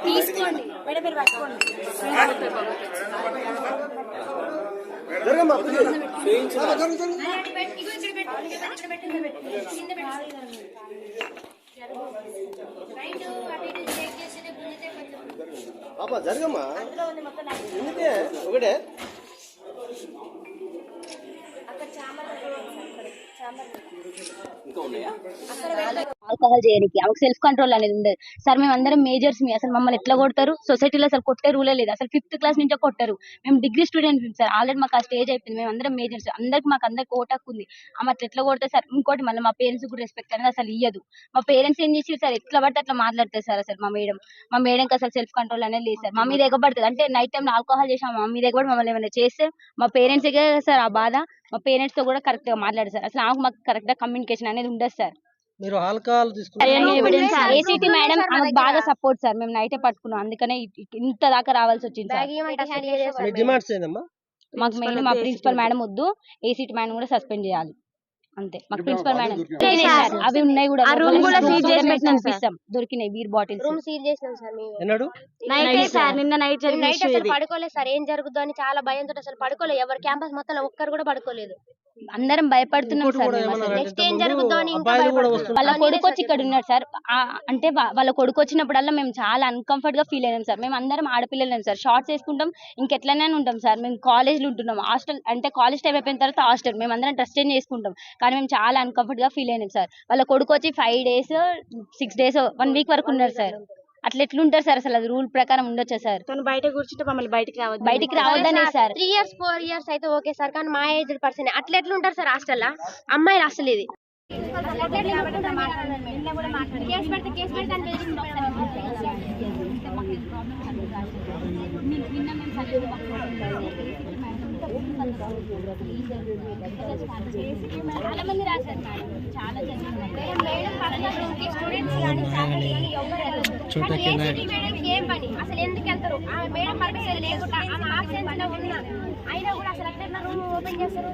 తీసుకోండి మేడం, మీరు పట్టుకోండి. జరగమ్మా ఒకటే ఆల్కహాల్ చేయడానికి ఆమెకు సెల్ఫ్ కంట్రోల్ అనేది ఉండదు సార్. మేము అందరం మేజర్స్ మీ అసలు మమ్మల్ని ఎట్లా కొడతారు? సొసైటీలో అసలు కొట్టే రూలే లేదు అసలు. 5th క్లాస్ నుంచే కొట్టారు. మేము డిగ్రీ స్టూడెంట్స్ సార్. ఆల్రెడీ మాకు ఆ స్టేజ్ అయిపోయింది. మేము అందరం మేజర్స్, అందరికి ఓటాకు ఉంది. ఆమె అట్లా ఎట్లా కొడతారు సార్? ఇంకోటి మళ్ళీ మా పేరెంట్స్ కూడా రెస్పెక్ట్ అనేది అసలు ఇయ్యదు. మా పేరెంట్స్ ఏం చేసి సార్ ఎట్లా పడితే అట్లా మాట్లాడతారు సార్. అసలు మా మేడంకి అసలు సెల్ఫ్ కంట్రోల్ అనేది లేదు సార్. మా మీద ఎగబడుతుంది అంటే నైట్ టైం ఆల్కహాల్ చేసి మా మీద ఎగబడి మమ్మల్ని ఏమైనా చేస్తే మా పేరెంట్స్ సార్ ఆ బాధ. మా పేరెంట్స్ తో కూడా కరెక్ట్ గా మాట్లాడారు సార్. అసలు మాకు కరెక్ట్ గా కమ్యూనికేషన్ అనేది ఉండదు సార్. మీరు ఆల్కహాల్ ఏసీటీ మేడం ఆమెకు బాగా సపోర్ట్ సార్. మేము నైటే పట్టుకున్నాం, అందుకనే ఇంత దాకా రావాల్సి వచ్చింది సార్. మాకు మెయిన్ మా ప్రిన్సిపల్ మేడం వద్దు, ఏసీటీ మేడం కూడా సస్పెండ్ చేయాలి అంతే. మాకు ప్రిన్సిపల్ మేడం అవి ఉన్నాయి కూడా, దొరికినాయి బీర్ బాటిల్స్. రూమ్ సీల్ చేసినాం సార్ మేము. నిన్న నైట్ అసలు పడుకోలేదు సార్. ఏం జరుగుతుందో అని చాలా భయంతో అసలు పడుకోలేదు. ఎవరు క్యాంపస్ మొత్తం ఒక్కరు కూడా పడుకోలేదు. అందరం భయపడుతున్నాం సార్. నెక్స్ట్ ఏం జరుగుతుందో అని వాళ్ళ కొడుకు వచ్చి ఇక్కడ ఉన్నాడు సార్. అంటే వాళ్ళ కొడుకు వచ్చినప్పుడల్లా మేము చాలా అన్కంఫర్ట్ గా ఫీల్ అయినాం సార్. మేము అందరం ఆడపిల్లలేం సార్. షార్ట్స్ వేసుకుంటాం, ఇంకెట్లనే ఉంటాం సార్. మేము కాలేజ్ లో ఉంటున్నాం, హాస్టల్ అంటే కాలేజ్ టైం అయిపోయిన తర్వాత హాస్టల్. మేము అందరం డ్రెస్ చేంజ్ చేసుకుంటాం, కానీ మేము చాలా అన్కంఫర్ట్ గా ఫీల్ అయినాం సార్. వాళ్ళ కొడుకు వచ్చి 5 days 6 days 1 week వరకు ఉన్నారు సార్. అట్లా ఎట్లుంటారు సార్? అసలు అది రూల్ ప్రకారం ఉండొచ్చా సార్? తను బయట కూర్చుంటే మమ్మల్ని బయటికి రావద్దనే సార్. 3 years 4 years అయితే ఓకే సార్, కానీ మా ఏజ్ పర్సన్ అట్లా ఎట్లుంటారు సార్ హాస్టల్ అమ్మాయిలు? అసలు ఇది చాలా మంది రాశారు మేడం, చాలా ఏం పని అసలు ఎందుకు వెళ్తారు? మేడం పర్మిషన్ లేకుండా ఆమె ఆబ్సెన్స్ లో ఉన్నా అయినా కూడా అసలు అట్లా రూమ్ ఓపెన్ చేస్తారు.